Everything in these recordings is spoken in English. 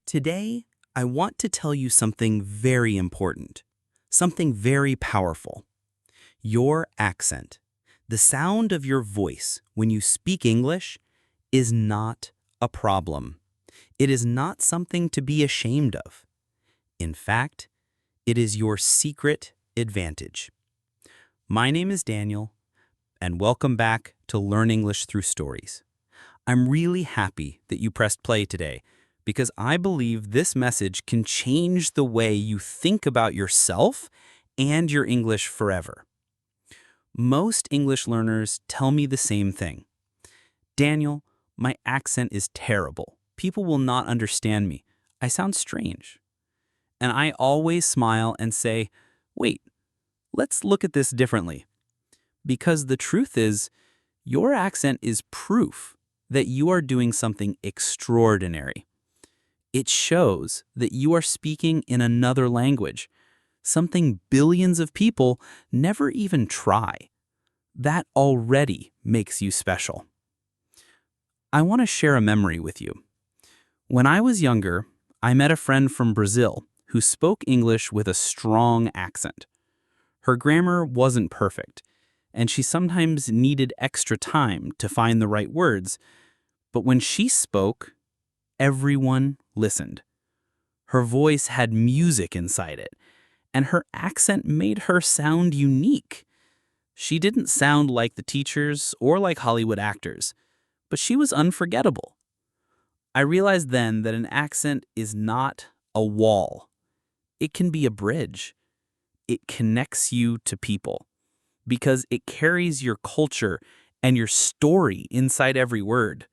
Today, I want to tell you something very important, something very powerful. Your accent, the sound of your voice when you speak English, is not a problem. It is not something to be ashamed of. In fact, it is your secret advantage. My name is Daniel, and welcome back to Learn English Through Stories. I'm really happy that you pressed play today because I believe this message can change the way you think about yourself and your English forever. Most English learners tell me the same thing. Daniel, my accent is terrible. People will not understand me. I sound strange. And I always smile and say, wait, let's look at this differently. Because the truth is, your accent is proof that you are doing something extraordinary. It shows that you are speaking in another language, something billions of people never even try. That already makes you special. I want to share a memory with you. When I was younger, I met a friend from Brazil who spoke English with a strong accent. Her grammar wasn't perfect, and she sometimes needed extra time to find the right words, but when she spoke, everyone listened. Her voice had music inside it, and her accent made her sound unique. She didn't sound like the teachers or like Hollywood actors, but she was unforgettable. I realized then that an accent is not a wall. It can be a bridge. It connects you to people because it carries your culture and your story inside every word.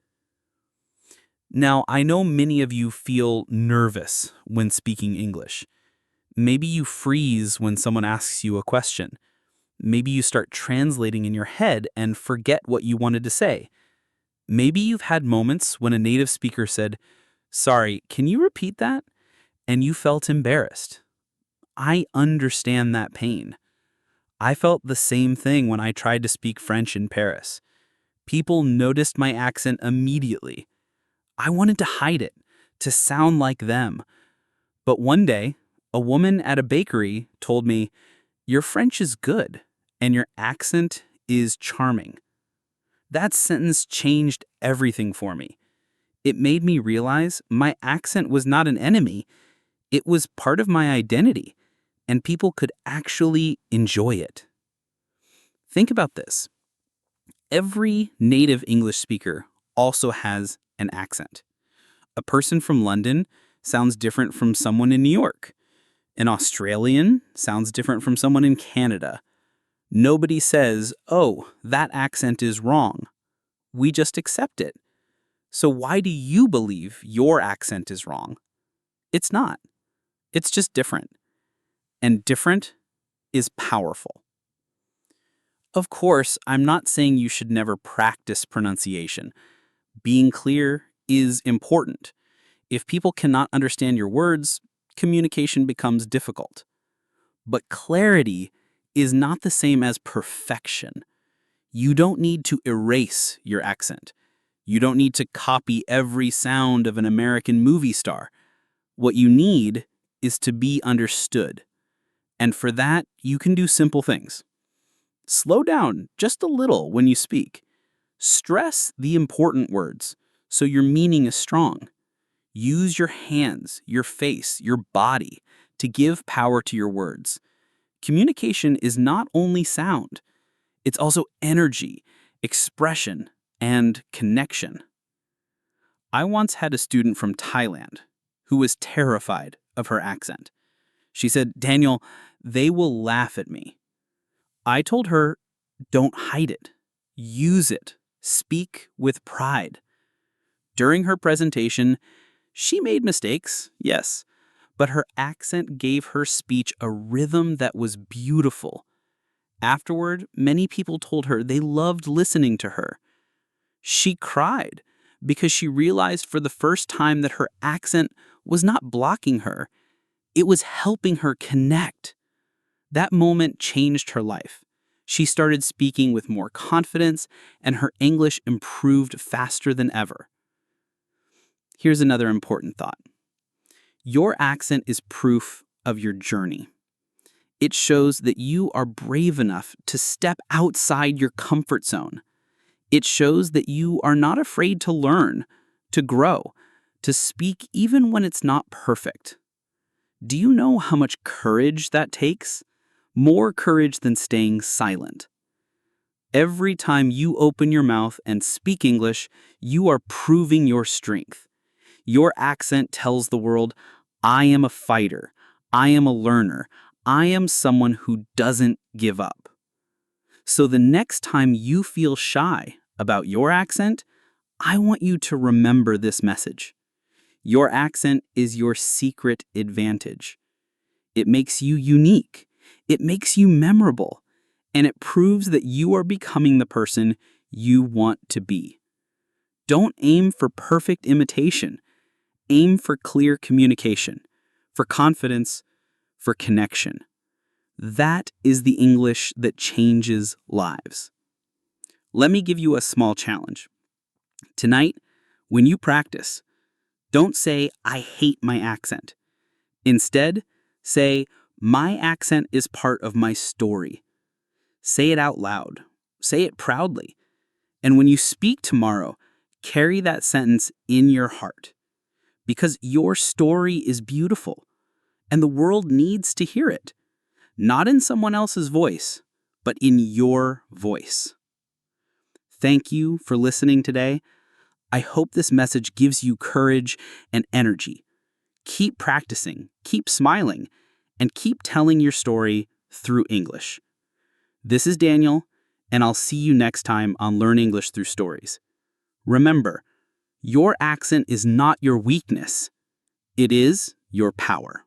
Now, I know many of you feel nervous when speaking English. Maybe you freeze when someone asks you a question. Maybe you start translating in your head and forget what you wanted to say. Maybe you've had moments when a native speaker said, "Sorry, can you repeat that?" and you felt embarrassed. I understand that pain. I felt the same thing when I tried to speak French in Paris. People noticed my accent immediately. I wanted to hide it, to sound like them. But one day, a woman at a bakery told me, "Your French is good, and your accent is charming." That sentence changed everything for me. It made me realize my accent was not an enemy. It was part of my identity, and people could actually enjoy it. Think about this. Every native English speaker also has an accent. A person from London sounds different from someone in New York. An Australian sounds different from someone in Canada. Nobody says, "Oh, that accent is wrong." We just accept it. So why do you believe your accent is wrong? It's not. It's just different. And different is powerful. Of course, I'm not saying you should never practice pronunciation. Being clear is important. If people cannot understand your words, communication becomes difficult. But clarity is not the same as perfection. You don't need to erase your accent. You don't need to copy every sound of an American movie star. What you need is to be understood. And for that, you can do simple things. Slow down just a little when you speak. Stress the important words so your meaning is strong. Use your hands, your face, your body to give power to your words. Communication is not only sound, it's also energy, expression, and connection. I once had a student from Thailand who was terrified of her accent. She said, "Daniel, they will laugh at me." I told her, don't hide it. Use it. Speak with pride. During her presentation, she made mistakes, yes, but her accent gave her speech a rhythm that was beautiful. Afterward, many people told her they loved listening to her. She cried because she realized for the first time that her accent was not blocking her. It was helping her connect. That moment changed her life. She started speaking with more confidence, and her English improved faster than ever. Here's another important thought. Your accent is proof of your journey. It shows that you are brave enough to step outside your comfort zone. It shows that you are not afraid to learn, to grow, to speak even when it's not perfect. Do you know how much courage that takes? More courage than staying silent. Every time you open your mouth and speak English, you are proving your strength. Your accent tells the world, I am a fighter. I am a learner. I am someone who doesn't give up. So the next time you feel shy about your accent, I want you to remember this message. Your accent is your secret advantage. It makes you unique. It makes you memorable. And it proves that you are becoming the person you want to be. Don't aim for perfect imitation. Aim for clear communication, for confidence, for connection. That is the English that changes lives. Let me give you a small challenge. Tonight, when you practice, don't say, I hate my accent. Instead, say, my accent is part of my story. Say it out loud. Say it proudly. And when you speak tomorrow, carry that sentence in your heart. Because your story is beautiful, and the world needs to hear it. Not in someone else's voice, but in your voice. Thank you for listening today. I hope this message gives you courage and energy. Keep practicing, keep smiling, and keep telling your story through English. This is Daniel, and I'll see you next time on Learn English Through Stories. Remember, your accent is not your weakness. It is your power.